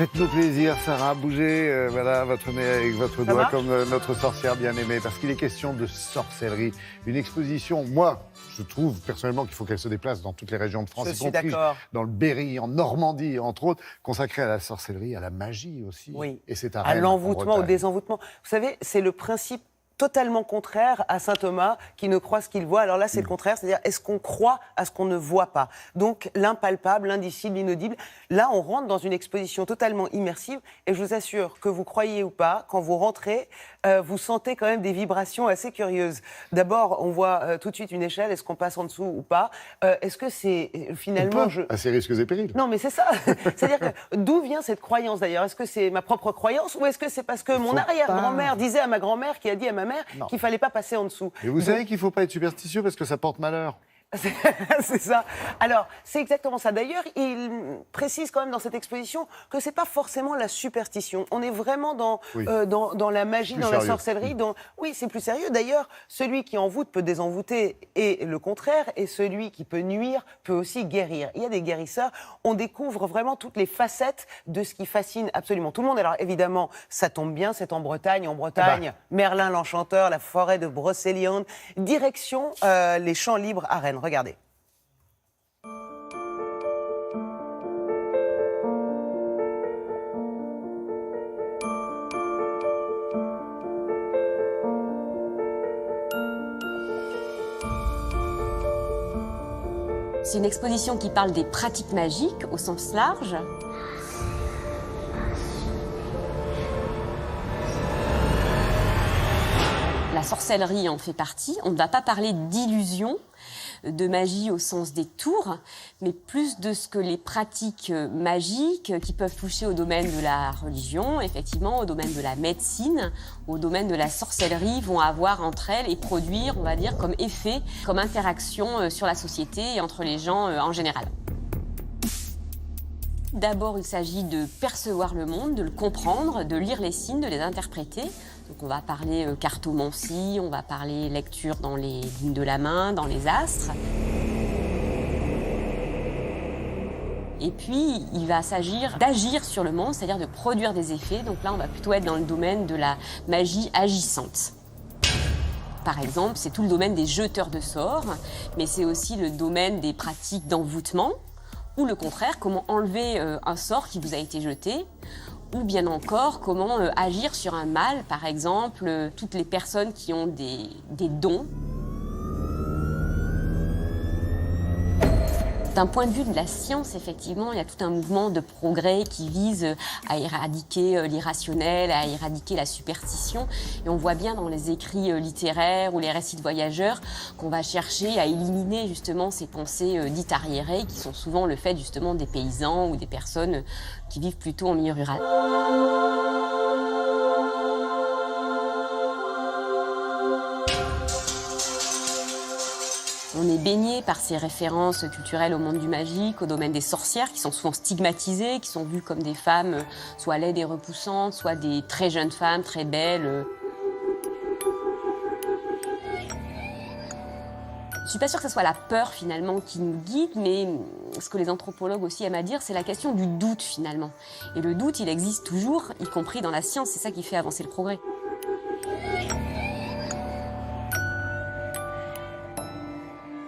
Faites-nous plaisir, Sarah, bougez voilà, votre nez avec votre doigt comme notre sorcière bien-aimée, parce qu'il est question de sorcellerie. Une exposition, moi, je trouve personnellement qu'il faut qu'elle se déplace dans toutes les régions de France, y compris dans le Berry, en Normandie, entre autres, consacrée à la sorcellerie, à la magie aussi. Oui, et c'est à Rennes, l'envoûtement, au désenvoûtement. Vous savez, c'est le principe totalement contraire à saint Thomas, qui ne croit ce qu'il voit. Alors là, c'est le contraire, c'est-à-dire, est-ce qu'on croit à ce qu'on ne voit pas? Donc, l'impalpable, l'indicible, l'inaudible. Là, on rentre dans une exposition totalement immersive, et je vous assure que vous croyez ou pas, quand vous rentrez, vous sentez quand même des vibrations assez curieuses. D'abord, on voit tout de suite une échelle, est-ce qu'on passe en dessous ou pas? Est-ce que c'est finalement... À ses risques et périls. Non, mais c'est ça. C'est-à-dire que d'où vient cette croyance d'ailleurs? Est-ce que c'est ma propre croyance, ou est-ce que c'est parce que mon arrière-grand-mère disait à ma grand-mère, qui a dit à ma mère qu'il ne fallait pas passer en dessous? Et vous savez qu'il ne faut pas être superstitieux parce que ça porte malheur. C'est ça. Alors, c'est exactement ça. D'ailleurs, il précise quand même dans cette exposition que c'est pas forcément la superstition. On est vraiment dans la magie, dans la sorcellerie. Oui, c'est plus sérieux. D'ailleurs, celui qui envoûte peut désenvoûter, et le contraire. Et celui qui peut nuire peut aussi guérir. Il y a des guérisseurs. On découvre vraiment toutes les facettes de ce qui fascine absolument tout le monde. Alors, évidemment, ça tombe bien, c'est en Bretagne. En Bretagne, Merlin l'Enchanteur, la forêt de Brocéliande. Direction les Champs Libres à Rennes. Regardez. C'est une exposition qui parle des pratiques magiques au sens large. La sorcellerie en fait partie. On ne va pas parler d'illusion, de magie au sens des tours, mais plus de ce que les pratiques magiques qui peuvent toucher au domaine de la religion, effectivement, au domaine de la médecine, au domaine de la sorcellerie vont avoir entre elles et produire, on va dire, comme effet, comme interaction sur la société et entre les gens en général. D'abord, il s'agit de percevoir le monde, de le comprendre, de lire les signes, de les interpréter. Donc on va parler cartomancie, on va parler lecture dans les lignes de la main, dans les astres. Et puis, il va s'agir d'agir sur le monde, c'est-à-dire de produire des effets. Donc là, on va plutôt être dans le domaine de la magie agissante. Par exemple, c'est tout le domaine des jeteurs de sorts, mais c'est aussi le domaine des pratiques d'envoûtement, ou le contraire, comment enlever un sort qui vous a été jeté, ou bien encore comment agir sur un mal, par exemple, toutes les personnes qui ont des dons. D'un point de vue de la science, effectivement, il y a tout un mouvement de progrès qui vise à éradiquer l'irrationnel, à éradiquer la superstition. Et on voit bien dans les écrits littéraires ou les récits de voyageurs qu'on va chercher à éliminer justement ces pensées dites arriérées qui sont souvent le fait justement des paysans ou des personnes qui vivent plutôt en milieu rural. On est baigné par ces références culturelles au monde du magique, au domaine des sorcières, qui sont souvent stigmatisées, qui sont vues comme des femmes soit laides et repoussantes, soit des très jeunes femmes, très belles. Je ne suis pas sûre que ce soit la peur finalement qui nous guide, mais ce que les anthropologues aussi aiment à dire, c'est la question du doute finalement. Et le doute, il existe toujours, y compris dans la science, c'est ça qui fait avancer le progrès.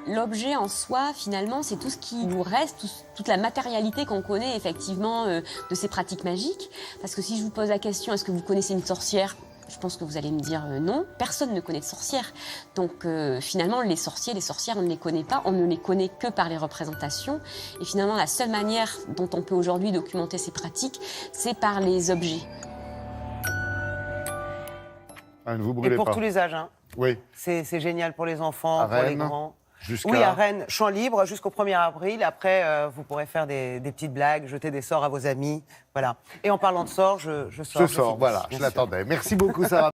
L'objet en soi, finalement, c'est tout ce qui nous reste, toute la matérialité qu'on connaît effectivement de ces pratiques magiques. Parce que si je vous pose la question, est-ce que vous connaissez une sorcière ? Je pense que vous allez me dire non. Personne ne connaît de sorcière. Donc finalement, les sorciers, les sorcières, on ne les connaît pas. On ne les connaît que par les représentations. Et finalement, la seule manière dont on peut aujourd'hui documenter ces pratiques, c'est par les objets. Ah, ne vous brûlez Et pour pas. tous les âges, hein. Oui. C'est génial pour les enfants, pour les grands. Oui, à Rennes, Champs Libres, jusqu'au 1er avril. Après, vous pourrez faire des petites blagues, jeter des sorts à vos amis. Voilà. Et en parlant de sorts, je sors. Je sors, voilà, je l'attendais. Merci beaucoup, Sarah.